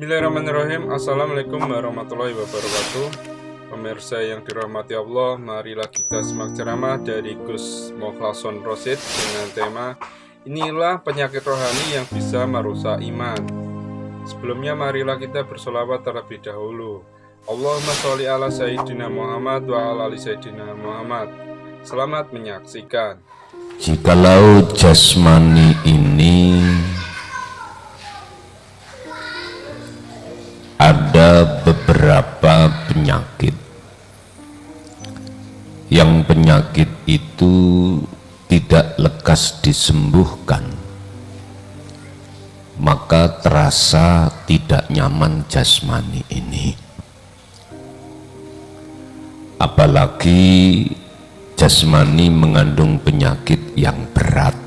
Bismillahirrahmanirrahim. Assalamualaikum warahmatullahi wabarakatuh. Pemirsa yang dirahmati Allah, marilah kita simak ceramah dari Gus Mokhlason Rosid dengan tema Inilah penyakit rohani yang bisa merusak iman. Sebelumnya marilah kita bersolawat terlebih dahulu. Allahumma sholli ala Sayyidina Muhammad wa ala ali Sayyidina Muhammad. Selamat menyaksikan. Jikalau jasmani ini ada beberapa penyakit, yang penyakit itu tidak lekas disembuhkan, maka terasa tidak nyaman jasmani ini. Apalagi jasmani mengandung penyakit yang berat.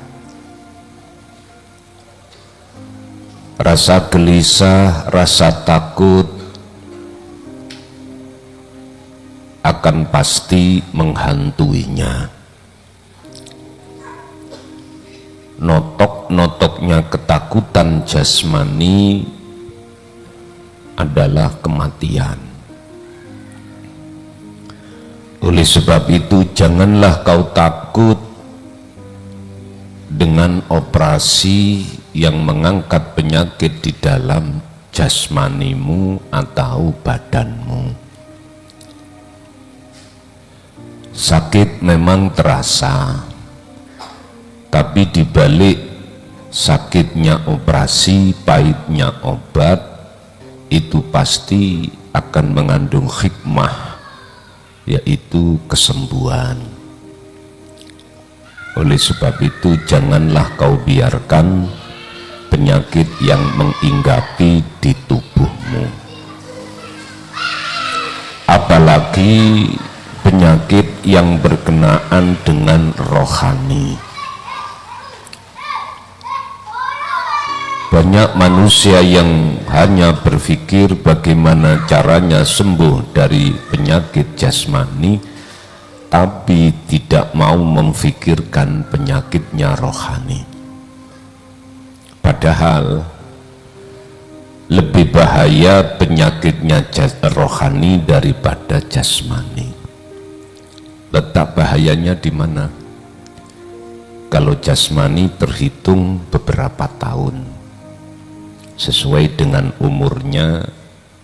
Rasa gelisah, rasa takut akan pasti menghantuinya. Notok-notoknya ketakutan jasmani adalah kematian. Oleh sebab itu, janganlah kau takut dengan operasi yang mengangkat penyakit di dalam jasmanimu atau badanmu. Sakit memang terasa, tapi di balik sakitnya operasi, pahitnya obat, itu pasti akan mengandung hikmah, yaitu kesembuhan. Oleh sebab itu, janganlah kau biarkan penyakit yang menginggapi di tubuhmu, apalagi penyakit yang berkenaan dengan rohani. Banyak manusia yang hanya berpikir bagaimana caranya sembuh dari penyakit jasmani, tapi tidak mau memfikirkan penyakitnya rohani. Padahal lebih bahaya penyakitnya rohani daripada jasmani. Letak bahayanya di mana? Kalau jasmani terhitung beberapa tahun, sesuai dengan umurnya,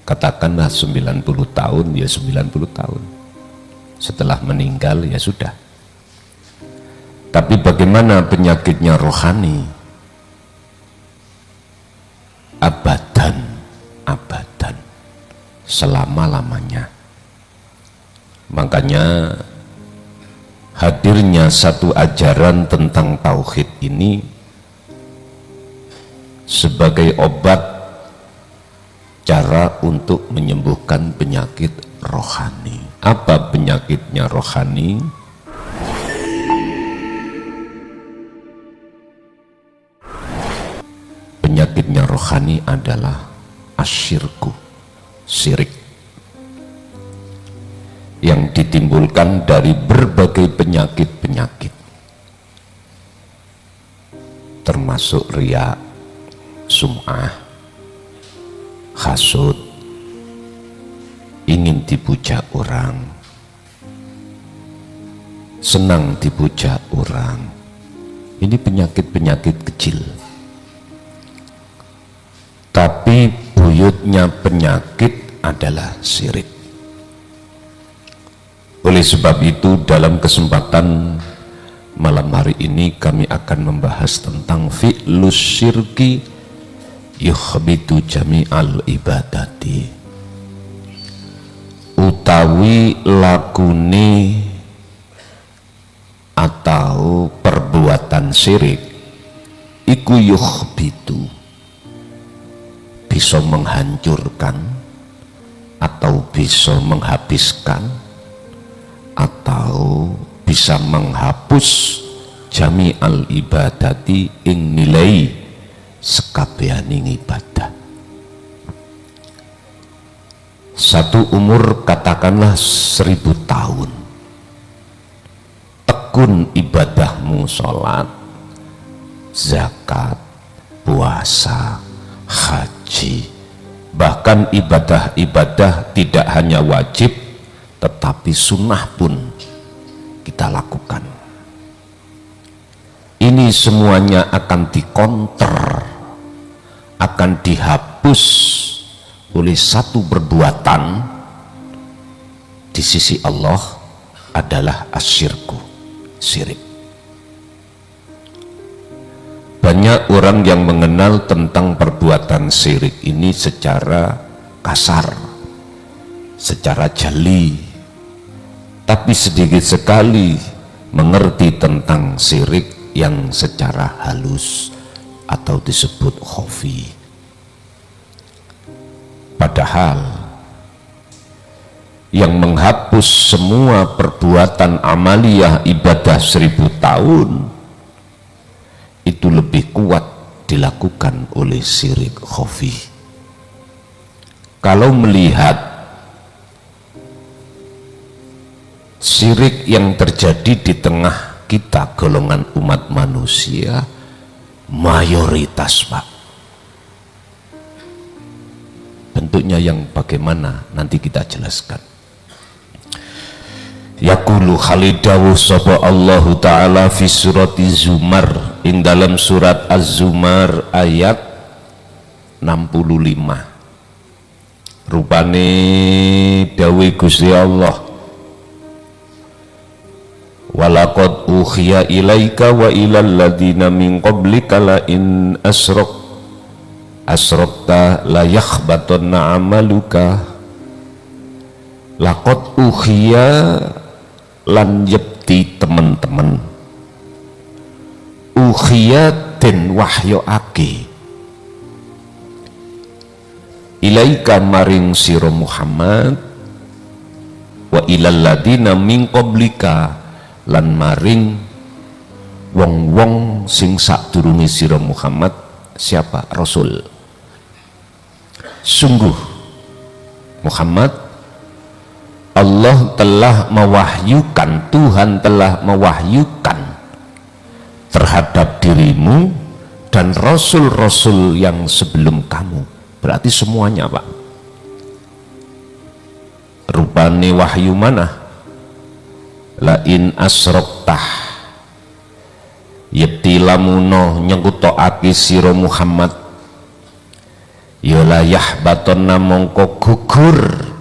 katakanlah 90 tahun, ya 90 tahun. Setelah meninggal ya sudah. Tapi bagaimana penyakitnya rohani? Abadan, selama-lamanya. Makanya hadirnya satu ajaran tentang tauhid ini sebagai obat cara untuk menyembuhkan penyakit rohani. Apa penyakitnya rohani? Penyakitnya rohani adalah asyirku, syirik, yang ditimbulkan dari berbagai penyakit-penyakit, termasuk riya, sum'ah, hasud, ingin dipuja orang, senang dipuja orang. Ini penyakit-penyakit kecil, tapi buyutnya penyakit adalah syirik. Oleh sebab itu, dalam kesempatan malam hari ini kami akan membahas tentang fi'lus syirki yukhbitu jami'al ibadati, utawi lakune atau perbuatan syirik iku yukhbitu, bisa menghancurkan atau bisa menghabiskan atau bisa menghapus jami'al ibadati ing nilai sekabehaning ibadah. Satu umur katakanlah 1000 tahun, tekun ibadahmu, sholat, zakat, puasa, haji, Bahkan ibadah-ibadah tidak hanya wajib tetapi sunnah pun kita lakukan. Ini semuanya akan dikonter, akan dihapus oleh satu perbuatan di sisi Allah adalah asyirku, syirik. Banyak orang yang mengenal tentang perbuatan syirik ini secara kasar, secara jeli, tapi sedikit sekali mengerti tentang syirik yang secara halus atau disebut khafi. Padahal yang menghapus semua perbuatan amaliyah ibadah 1000 tahun itu lebih kuat dilakukan oleh syirik khafi. Kalau melihat syirik yang terjadi di tengah kita golongan umat manusia, mayoritas Pak, bentuknya yang bagaimana nanti kita jelaskan. Yaqulu khalidawu sapa Allah Ta'ala fi surati Zumar, ing dalam surat Az-Zumar ayat 65. Rupane dawe Gusti Allah, walaqad ukhiya ilaika wa ilal ladina min qablika la in asrakta la yakhbatanna amaluka. Laqad ukhiya lan yekti teman-teman, ukhiya den wahyoake ilaika maring sira Muhammad, wa ilal ladina min qablika lan maring wong-wong sing sadurunge sira Muhammad. Siapa? Rasul. Sungguh Muhammad, Allah telah mewahyukan, Tuhan telah mewahyukan terhadap dirimu dan rasul-rasul yang sebelum kamu. Berarti semuanya Pak. Rupane wahyu mana? La in asroktah, yekti lamuno nyengkutokake sira Muhammad, ya la yahbatonna mongko gugur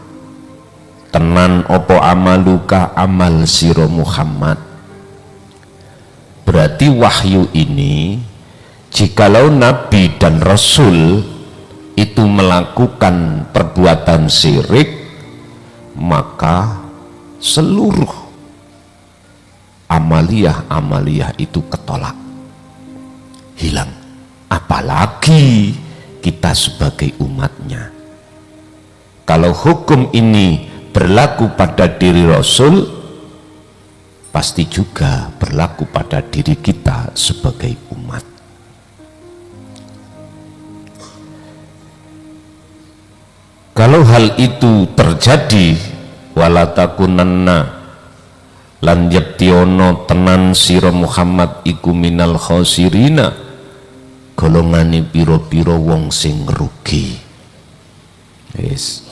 tenan opo amaluka amal sira Muhammad. Berarti wahyu ini, jikalau Nabi dan Rasul itu melakukan perbuatan syirik, maka seluruh amaliyah itu ketolak, hilang. Apalagi kita sebagai umatnya. Kalau hukum ini berlaku pada diri Rasul, pasti juga berlaku pada diri kita sebagai umat. Kalau hal itu terjadi, walatakunanna lan yaktiono tenan sira Muhammad iku minal khosirina, golongane piro-piro wong sing rugi. Yes.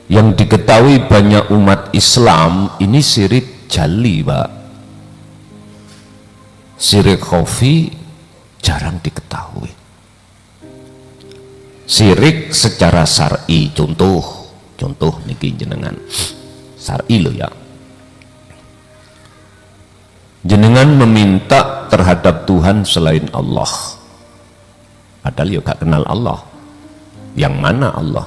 Yang diketahui banyak umat Islam ini syirik jali Pak. Syirik khafi jarang diketahui. Syirik secara syar'i, contoh niki jenengan syar'i lo ya, jenengan meminta terhadap Tuhan selain Allah, padahal ya gak kenal Allah. Yang mana Allah?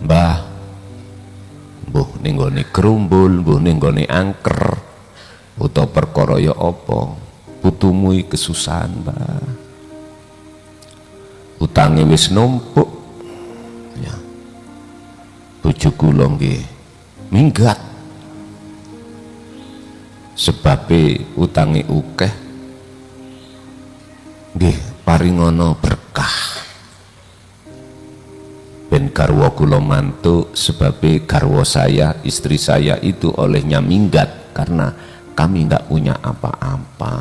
Mbah, mbuh ning gone grumbul, mbuh ning gone angker, utawa perkara ya apa, putumu kesusahan Mbah, utange wis numpuk ya, bojo kula nggih minggat sebabe utange akeh, nggih paringono berkah. Ben garwa kula mantuk sebabe garwa saya, istri saya itu olehnya minggat karena kami nggak punya apa-apa.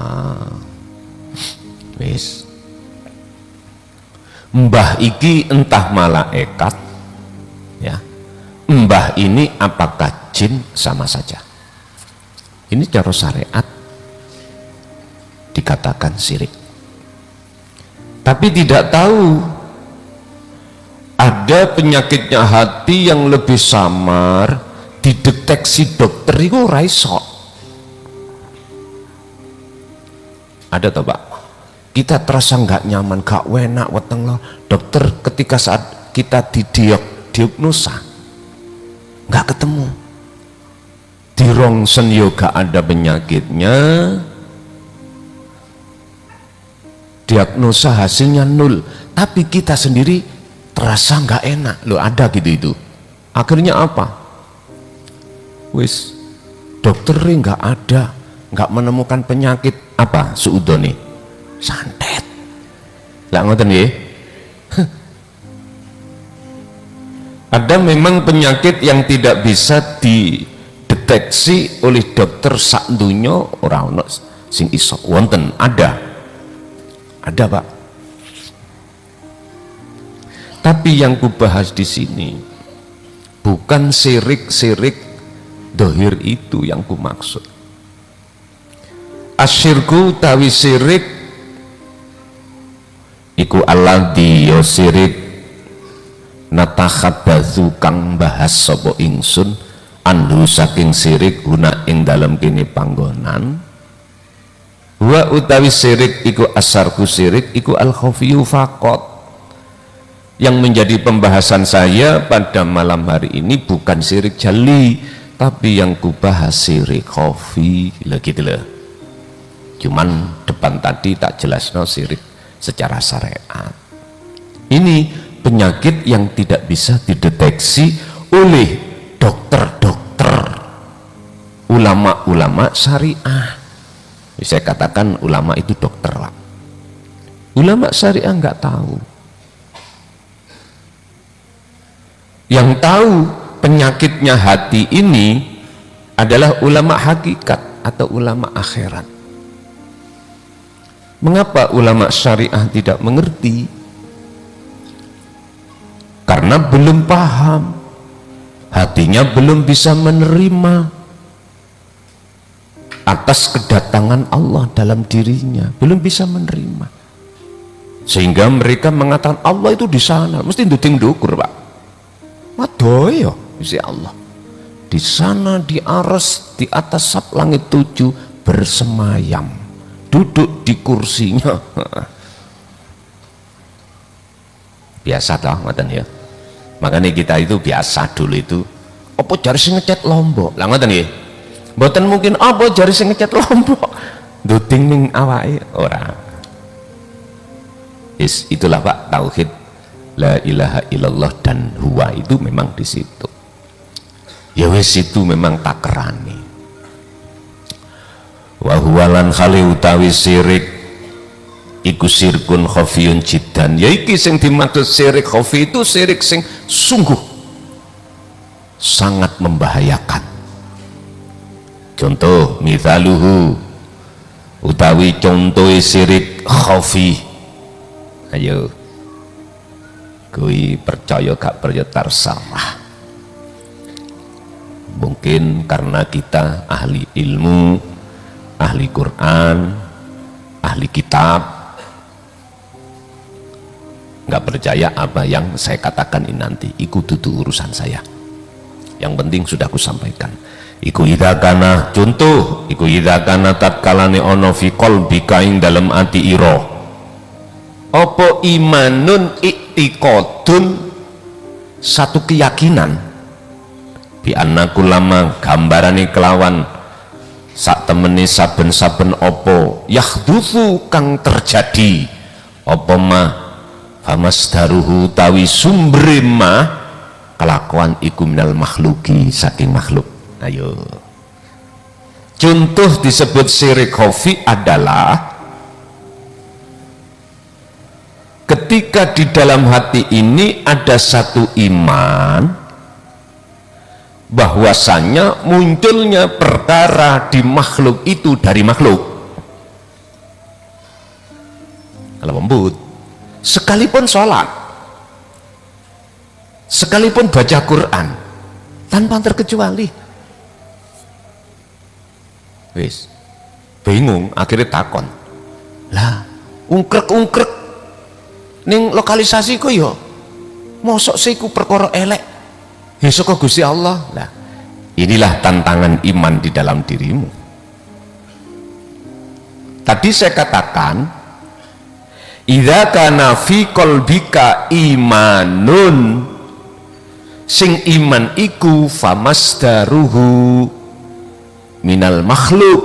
Wis mbah iki entah malaikat ya, mbah ini apakah jin, sama saja. Ini cara syariat dikatakan syirik. Tapi tidak tahu ada penyakitnya hati yang lebih samar, dideteksi dokter itu ora iso. Ada toh Pak? Kita terasa nggak nyaman, gak enak, weteng loh. Dokter ketika saat kita didiagnosa nggak ketemu, di rongsen yoga ada penyakitnya, diagnosa hasilnya 0, tapi kita sendiri terasa nggak enak loh, ada gitu itu. Akhirnya apa? Wis dokternya nggak ada, nggak menemukan penyakit apa suudoni, santet lah ngoten ya. Ada memang penyakit yang tidak bisa dideteksi oleh dokter sak dunya, ora ono sing iso. Wonten, ada Pak. Tapi yang kubahas di sini bukan syirik dohir itu yang ku maksud. Asyirku tawi syirik iku alladzi ya syirik natakhabatsu kang bahas sapa ingsun anhu saking syirik guna ing dalem kene panggonan. Wa utawi syirik iku asarku syirik iku al khafiyu faqat. Yang menjadi pembahasan saya pada malam hari ini bukan syirik jali, tapi yang kubahas syirik khafi lah gitu loh. Cuman depan tadi tak jelas no syirik secara syariat. Ini penyakit yang tidak bisa dideteksi oleh dokter-dokter, ulama-ulama syariah. Saya katakan ulama itu dokter lah. Ulama syariah nggak tahu. Yang tahu penyakitnya hati ini adalah ulama hakikat atau ulama akhirat. Mengapa ulama syariah tidak mengerti? Karena belum paham, hatinya belum bisa menerima atas kedatangan Allah dalam dirinya, belum bisa menerima, sehingga mereka mengatakan Allah itu di sana, mesti nduding ndukur Pak. Wadoyo si Allah di sana, di aras, di atas sab langit 7 bersemayam, duduk di kursinya. Biasa toh ngoten ya. Makanya kita itu biasa dulu itu apa jari sing ngecat Lombok lah ngoten nggih. Mboten mungkin apa jari sing ngecat Lombok nduding ning awake ora. Itulah Pak tauhid la ilaha illallah dan huwa itu memang di situ. Ya wis itu memang takerane. Wa huwa lan khali utawi syirik iku sirkun khafiyun jiddan. Ya iki sing dimaksud syirik khafi itu syirik sing sungguh sangat membahayakan. Contoh mithaluhu utawi contoh syirik khafi. Ayo kui percaya gak percaya terserah. Mungkin karena kita ahli ilmu, ahli Quran, ahli kitab, nggak percaya apa yang saya katakan ini nanti. Iku dudu urusan saya. Yang penting sudah aku sampaikan. Iku idakana contoh, iku idakana tatkalane ono fi qalbika ing dalam ati ira. Apa imanun iktiqadun, satu keyakinan bi annaku lama gambarane kelawan sak temene saben-saben opo yahdutsu kang terjadi opo ma famasdaruhu tawi sumbre ma kelakuan iku minal makhluki saking makhluk. Ayo contoh disebut syirik khafi adalah ketika di dalam hati ini ada satu iman bahwasanya munculnya perkara di makhluk itu dari makhluk. Kalau lembut sekalipun sholat, sekalipun baca Quran, tanpa terkecuali. Wis bingung, akhirnya takon, lah ungkrek ning lokalisasi ku yo mosok siku perkara elek ya saka Gusti Allah. Lah inilah tantangan iman di dalam dirimu. Tadi saya katakan, idza kana fi qalbika imanun, sing iman iku famasdaruhu minal makhluk,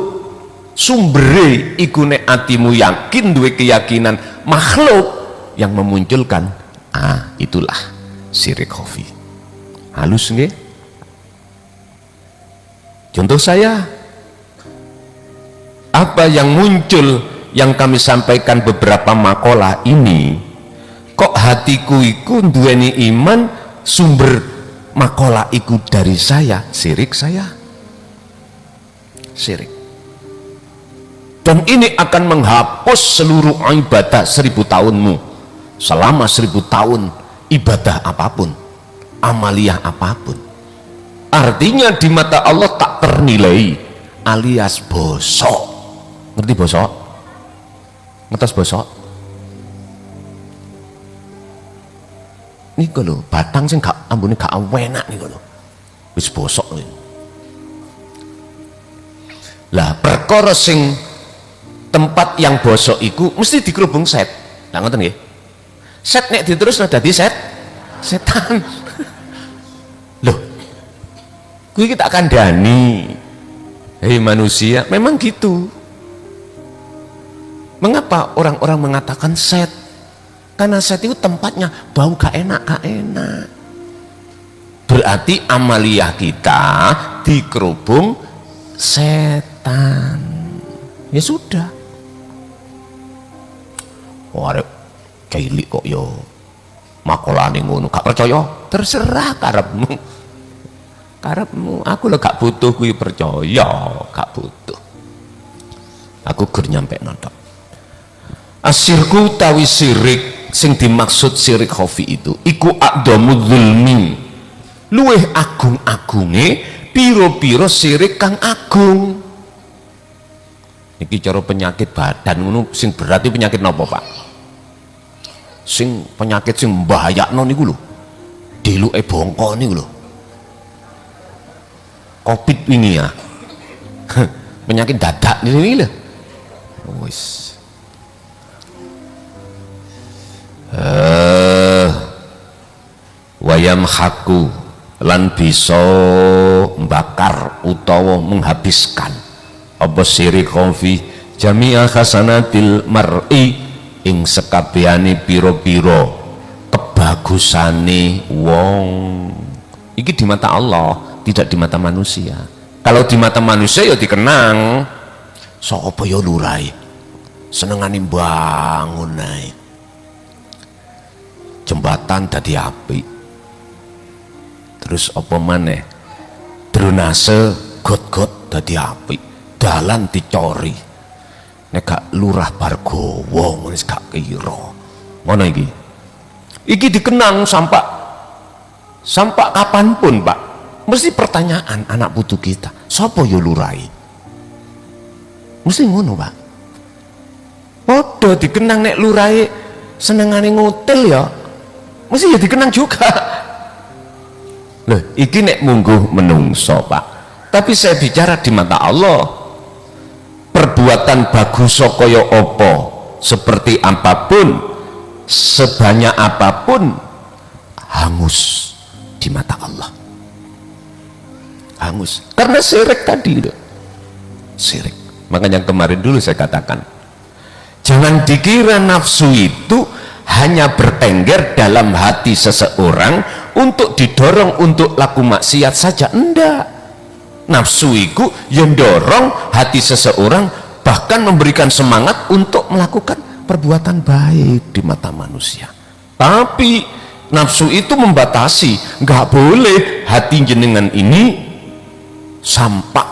sumbere iku nek atimu yakin duwe keyakinan makhluk yang memunculkan, itulah syirik khafi. Halus nggih? Contoh saya, apa yang muncul yang kami sampaikan beberapa makalah ini, kok hatiku iku duweni iman, sumber makalah iku dari saya, syirik saya. Syirik. Dan ini akan menghapus seluruh ibadah 1000 tahunmu. Selama 1000 tahun ibadah apapun, amaliyah apapun, artinya di mata Allah tak ternilai, alias bosok. Ngerti bosok? Ngetos bosok? Niku lho, batang sing gak ambune gak enak niku lho. Wis bosok lho. Lah perkara sing tempat yang bosok iku mesti dikerubung set. Lah ngoten nggih. Set nek diterus dadi setan. Loh. Kuwi tak kandhani. Hei manusia, memang gitu. Mengapa orang-orang mengatakan set? Karena set itu tempatnya bau gak enak. Berarti amaliyah kita dikerubung setan. Ya sudah. Arep cilik kok yo makolane ngono, gak percaya, terserah karepmu. Aku lho gak butuh kuwi percaya, gak butuh. Aku gur nyampe nonton. Asyirku tawi sirik, sing dimaksud sirik khafi itu iku aqdamu zulmi, luweh agung-agunge piro-piro sirik kang agung. Iki cara penyakit badan ngono sing berat iki penyakit napa, Pak? Sing penyakit sing mbahayakno niku lho, deluke bongko niku lho, Covid ini ya. Penyakit dadak ini lho. Wis. Wayam haku lan bisa membakar utawa menghabiskan apa syirik khafi jami'a hasanatil mar'i, ing sekabehane piro-piro kebagusane wong. Iki di mata Allah, tidak di mata manusia. Kalau di mata manusia ya dikenang sapa ya lurai senengane bangun ae, jembatan dadi apik, terus apa maneh dronase got-got dadi apik, dalan dicori. Nek gak lurah Bargowo wis gak kira ngono iki dikenang sampai kapanpun, Pak. Mesti pertanyaan anak putu kita, sapa yo lurai? Mesti ngono, Pak. Padha dikenang nek lurai senengane ngotel ya, mesti ya dikenang juga. Loh, iki nek mungguh menungso, Pak. Tapi saya bicara di mata Allah. Perbuatan bagus kaya apa, seperti apapun, sebanyak apapun, hangus di mata Allah. Hangus karena syirik tadi loh. Syirik. Makanya kemarin dulu saya katakan, jangan dikira nafsu itu hanya bertengger dalam hati seseorang untuk didorong untuk laku maksiat saja. Enggak. Nafsu itu yang dorong hati seseorang, bahkan memberikan semangat untuk melakukan perbuatan baik di mata manusia. Tapi nafsu itu membatasi, nggak boleh hati jenengan ini sampai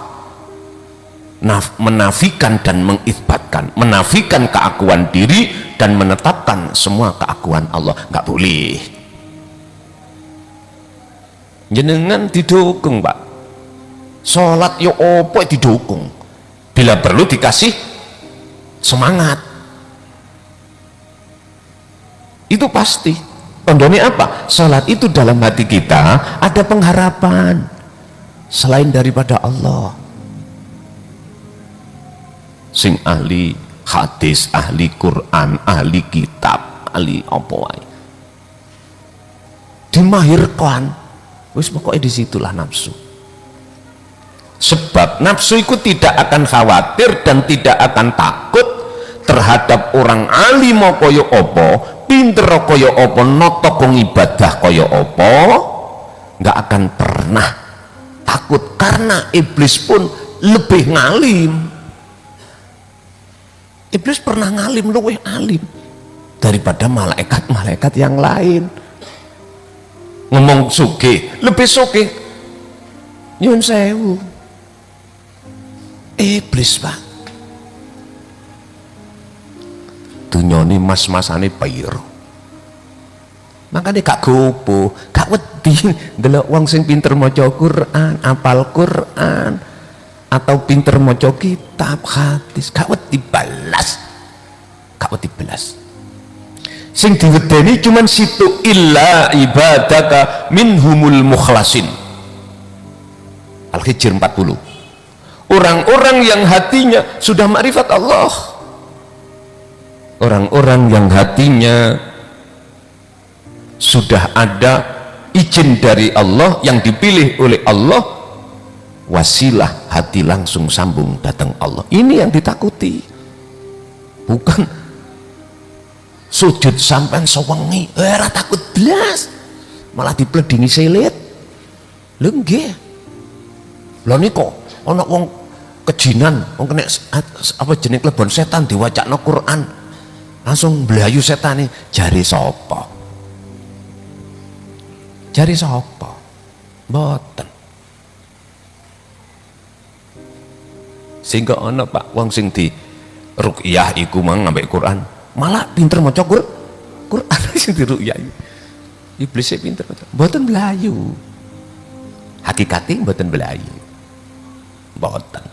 menafikan dan mengisbatkan, menafikan keakuan diri dan menetapkan semua keakuan Allah. Nggak boleh. Jenengan didukung, Pak. Sholat yo opo didukung, bila perlu dikasih semangat. Itu pasti. Tandanya apa? Sholat itu dalam hati kita ada pengharapan selain daripada Allah. Sing ahli hadis, ahli Quran, ahli kitab, ahli apa wae dimahirkan, wis pokoknya disitulah nafsu. Sebab nafsu itu tidak akan khawatir dan tidak akan takut terhadap orang alim kaya apa, pinter kaya apa, noto ibadah kaya apa, nggak akan pernah takut, karena iblis pun lebih ngalim. Iblis pernah ngalim, lebih alim daripada malaikat-malaikat yang lain. Ngomong sugih, lebih sugih nyun sewu. Iblis, Pak. Dunyane mas-masane piro. Makanya gak gopo, gak wedi ndelok wong sing pinter maca Quran, apal Quran, atau pinter maca kitab hadis, gak wedi balas. Gak wedi balas. Sing diwedeni cuman situ, illa ibadaka minhumul mukhlasin. Al-Hijr 40. Orang-orang yang hatinya sudah makrifat Allah, orang-orang yang hatinya sudah ada izin dari Allah, yang dipilih oleh Allah, wasilah hati langsung sambung datang Allah. Ini yang ditakuti, bukan sujud sampai sewengi ora takut blas, malah dipledingi selit. Lho nggih, lho niku ana wong kejinan, wong kena apa jeneng klebon setan diwacakno Quran, langsung mblayu setane. Jari sapa? Jari sapa? Mboten. Sehingga ana Pak wong sing di ruqyah iku mang ngambek Quran, malah pinter maca Quran sing di ruqyah. Iblis pinter maca. Mboten mblayu. Hakikate mboten mblayu. Mboten.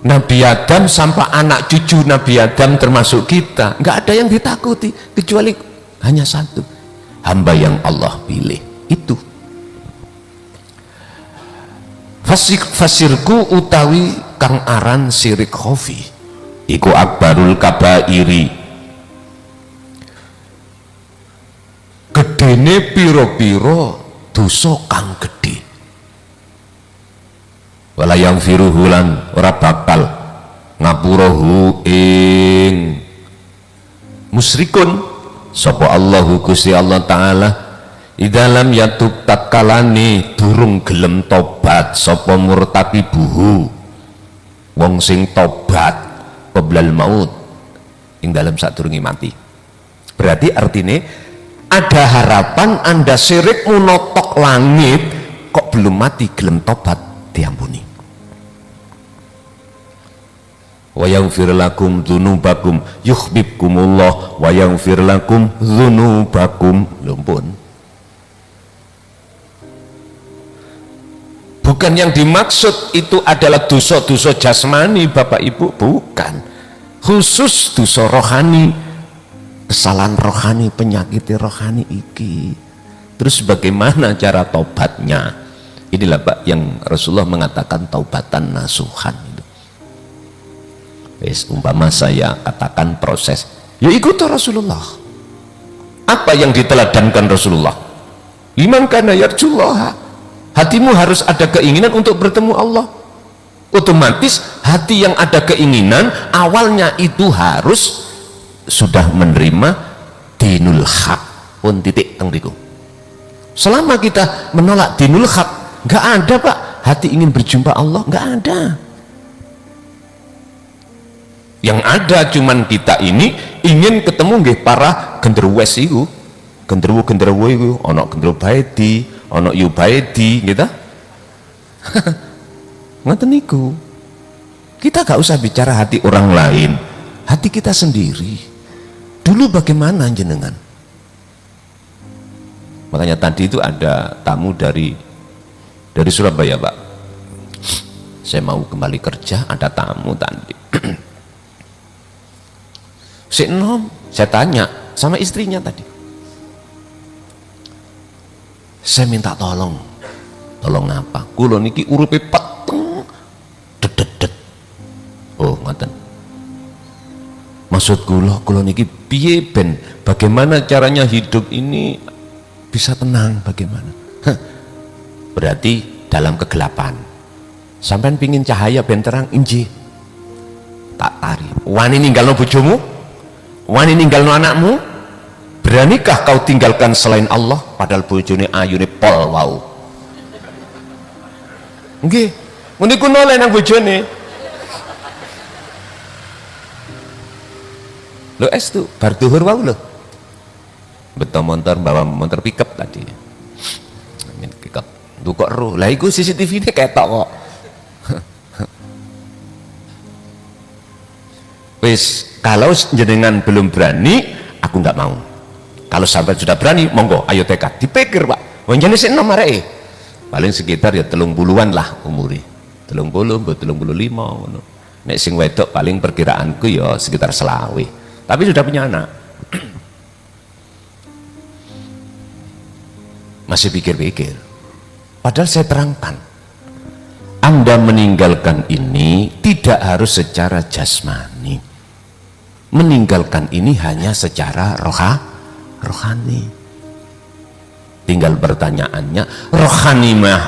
Nabi Adam sampai anak cucu Nabi Adam termasuk kita, nggak ada yang ditakuti kecuali hanya satu, hamba yang Allah pilih. Itu fasirku utawi kang aran sirik khofi iku akbarul kabairi, gedene piro-piro dosa kang gede. Wala yang firuhulan ora bakal ngapuruhu ing musyrikun sapa Allahu Gusti Allah Ta'ala idalam yatub tatkalane durung gelem tobat sapa murtaqibuhu wong sing tobat qoblal maut ing dalam sadurunge mati. Berarti artinya ada harapan Anda syirik munotok langit kok belum mati gelem tobat diampuni. Wa yaghfir lakum dzunubakum yuhibbukumullah wa yaghfir lakum dzunubakum. Lumpun. Bukan yang dimaksud itu adalah dosa-dosa jasmani Bapak Ibu, bukan. Khusus dosa rohani, kesalahan rohani, penyakit rohani iki. Terus bagaimana cara taubatnya? Inilah Pak yang Rasulullah mengatakan taubatan nasuhan. Wis umpama saya katakan proses, ya ikut Rasulullah. Apa yang diteladankan Rasulullah? Liman kana yarjullah. Hatimu harus ada keinginan untuk bertemu Allah. Otomatis hati yang ada keinginan awalnya itu harus sudah menerima dinul haq pun titik teng mriku. Selama kita menolak dinul haq, nggak ada Pak hati ingin berjumpa Allah, nggak ada. Yang ada cuman kita ini ingin ketemu nggih para genderuwes iku, genderuwo iku, ana genderuwo baedi, ana yu baedi gitu. Ngoten niku. Kita gak usah bicara hati orang lain. hati kita sendiri. Dulu bagaimana jenengan? Makanya tadi itu ada tamu dari Surabaya, Pak. Saya mau kembali kerja, ada tamu tadi. Si Nom, saya tanya sama istrinya tadi. Saya minta tolong apa? Kula niki uripe peteng dedet. Oh, ngoten. Maksud kula niki piye ben bagaimana caranya hidup ini bisa tenang bagaimana? Berarti dalam kegelapan. Sampean pingin cahaya ben terang, inji. Tak tari. Wani ninggalno bojomu? Wani ninggalno anakmu? Beranikah kau tinggalkan selain Allah padahal bojone ayune pol wau? Nggih, muni kuno le nang bojone. Lo tu bar duhur wau lo. Beto motor bawa motor pickup tadi. Pickup. Duh kok ro. Lah iku CCTV ini ketok kok. Wis, kalau jenengan belum berani, aku nggak mau. Kalau sampai sudah berani, monggo, ayo tekad. Dipikir Pak, wanjane sik enom areke. Paling sekitar ya 30-an lah umure. 30, 35 Nek sing wedok paling perkiraanku ya sekitar selawe. Tapi sudah punya anak. Masih pikir-pikir. Padahal saya terangkan, Anda meninggalkan ini tidak harus secara jasmani. Meninggalkan ini hanya secara rohani. Tinggal pertanyaannya,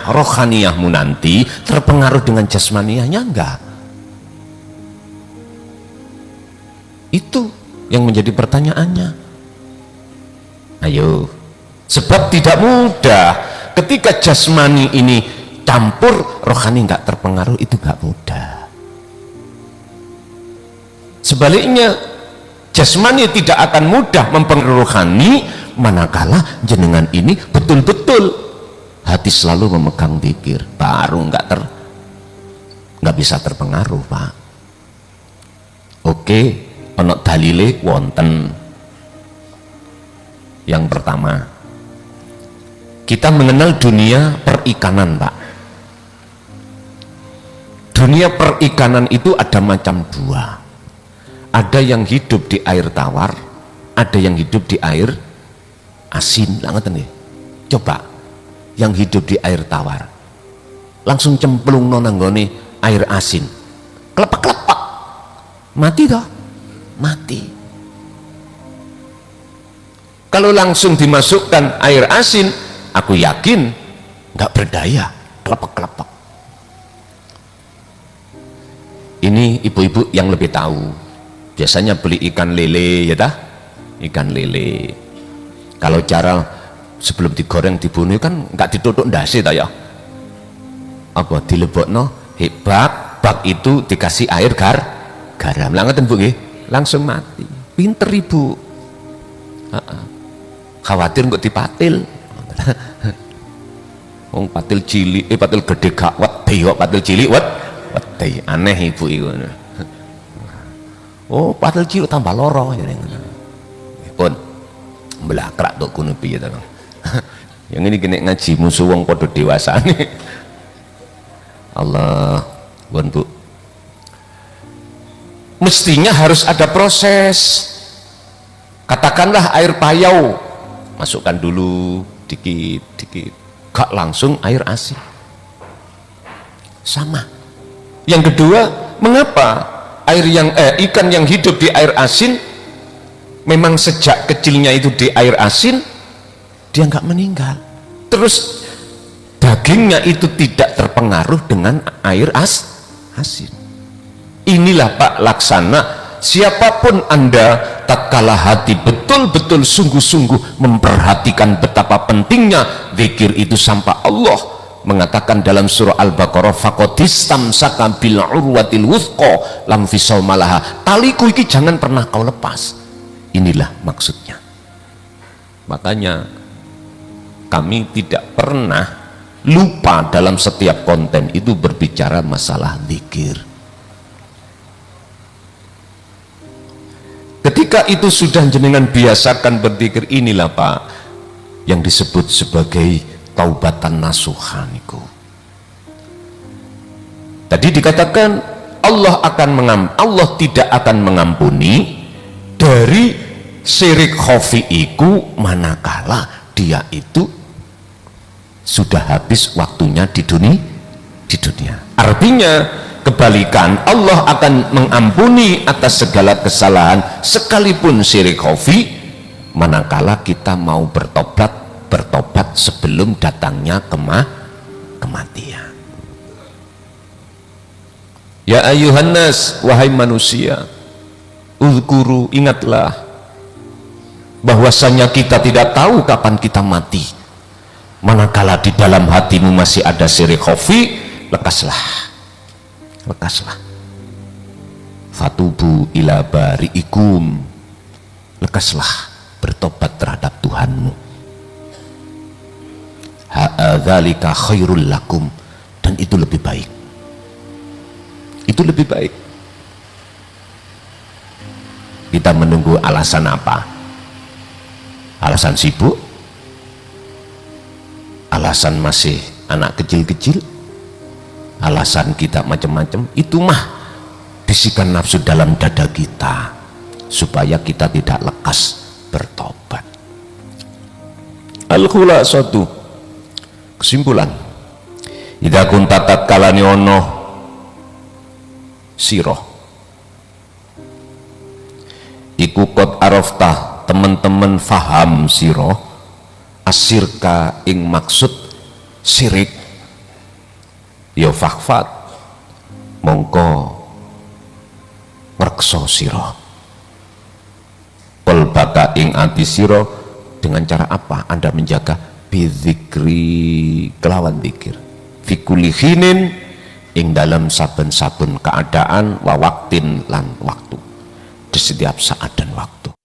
rohaniyahmu nanti terpengaruh dengan jasmaniyahnya enggak? Itu yang menjadi pertanyaannya. Ayo, sebab tidak mudah ketika jasmani ini campur, rohani enggak terpengaruh, itu enggak mudah. Sebaliknya, jasmani tidak akan mudah mempengaruhi rohani manakala jenengan ini betul-betul hati selalu memegang zikir, baru nggak bisa terpengaruh, Pak. Oke, ono dalile wonten. Yang pertama, kita mengenal dunia perikanan, Pak. Dunia perikanan itu ada macam dua. Ada yang hidup di air tawar, ada yang hidup di air asin. Coba yang hidup di air tawar langsung cemplung nanggone air asin, kelepak-kelepak, mati toh, mati. Kalau langsung dimasukkan air asin, aku yakin nggak berdaya, kelepak-kelepak. Ini ibu-ibu yang lebih tahu. Biasanya beli ikan lele, ya dah, ikan lele. Kalau cara sebelum digoreng dibunuh kan nggak ditutup ndase ta ya. Apa dilebokno bak itu dikasih air garam. Lah ngoten Bu nggih, langsung mati. Pinter Ibu. Khawatir kok dipatil. Wong patil cilik, patil gede gak wedi kok patil cilik wedi. Aneh Ibu iku. Oh, patil cilik tambah loro ya ngono. Pun belakrak tok kuno piye ta. Yang ini kena ngaji musuh wong padha dewasane. Allah, pun Bu. Mestinya harus ada proses. Katakanlah air payau, masukkan dulu dikit-dikit. Gak langsung air asin. Sama. Yang kedua, mengapa ikan yang hidup di air asin memang sejak kecilnya itu di air asin dia nggak meninggal, terus dagingnya itu tidak terpengaruh dengan air asin. Inilah Pak laksana, siapapun Anda tatkala hati betul-betul sungguh-sungguh memperhatikan betapa pentingnya zikir itu, sampai Allah mengatakan dalam surah Al-Baqarah, faqadistamsaka bil urwatil wuthqa lam fisal malaha, taliku iki jangan pernah kau lepas. Inilah maksudnya. Makanya kami tidak pernah lupa dalam setiap konten itu berbicara masalah zikir. ketika itu sudah jenengan biasakan berzikir, inilah Pak yang disebut sebagai taubatan nasuhan itu. Tadi dikatakan Allah tidak akan mengampuni dari syirik khafi iku manakala dia itu sudah habis waktunya di dunia. Artinya kebalikan, Allah akan mengampuni atas segala kesalahan sekalipun syirik khafi manakala kita mau bertobat sebelum datangnya kematian. Ya ayuhan nas, wahai manusia, uzkuru, ingatlah bahwasanya kita tidak tahu kapan kita mati. Manakala di dalam hatimu masih ada syirik khafi, lekaslah. Fatubu ila bari'ikum, lekaslah bertobat terhadap Tuhanmu. Ha'adzalika khairul lakum, dan itu lebih baik. Itu lebih baik. Kita menunggu alasan apa? Alasan sibuk? Alasan masih anak kecil-kecil? Alasan kita macam-macam? Itu mah bisikan nafsu dalam dada kita supaya kita tidak lekas bertobat. Al-khulasatu, kesimpulan, idza kunta tatkalani ono siroh iku kot arafta, teman-teman faham siroh asirka ing maksud sirik, ya fakfat mongko ngrekso siroh kolbaka ing ati siroh. Dengan cara apa Anda menjaga? Bidzikri, kelawan zikir, fikuli hinin, ing dalam saben-saben keadaan, wa waktin lan waktu, di setiap saat dan waktu.